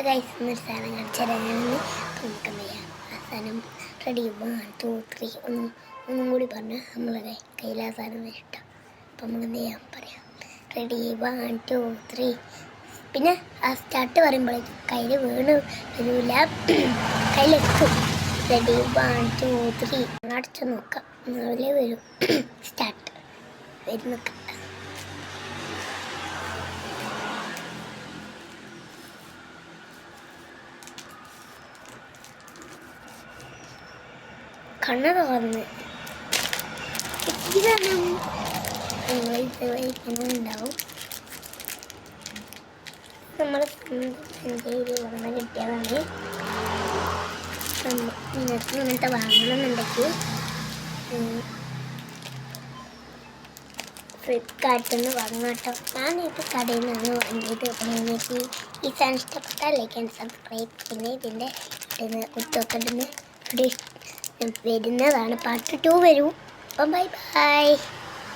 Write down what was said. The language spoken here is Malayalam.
ഗൈസ് എന്നൊരു സാധനം കാണിച്ചാൽ നമുക്ക് എന്ത് ചെയ്യാം. ആ സാധനം റെഡി 1 2 3 ഒന്നും കൂടി പറഞ്ഞാൽ നമ്മളെ കയ്യിൽ ആ സാധനം ഇഷ്ടം. അപ്പം നമുക്ക് എന്ത് ചെയ്യാം പറയാം. റെഡി 1 2 3. പിന്നെ ആ സ്റ്റാർട്ട് പറയുമ്പോഴേക്കും കയ്യിൽ വീണ് വരില്ല, കയ്യിലെത്തും. റെഡി 1 2 3 അടച്ചു നോക്കാം. അതിലേ വരും. സ്റ്റാർട്ട് വരുന്നൊക്കെ. കണ്ണ് തുറന്ന് ഇതാണ് ഉണ്ടാവും. നമ്മൾ സഞ്ചരി വന്ന് കിട്ടിയതാണ്. നിങ്ങൾക്ക് ഇങ്ങനത്തെ വാങ്ങണമെന്നുണ്ടെങ്കിൽ ഫ്ലിപ്കാർട്ടിൽ നിന്ന് വാങ്ങാം കേട്ടോ. ഞാനിത് കടയിൽ നിന്നാണ് വാങ്ങിയത്. നിങ്ങൾക്ക് ഈ സാധനം ഇഷ്ടപ്പെട്ടാൽ ലൈക്ക് ആൻഡ് സബ്സ്ക്രൈബ്. പിന്നെ ഇതിൻ്റെ കുത്തൊക്കെ വരുന്നതാണ്. പാർട്ട് 2 വരും. അപ്പം ബൈ ബൈ.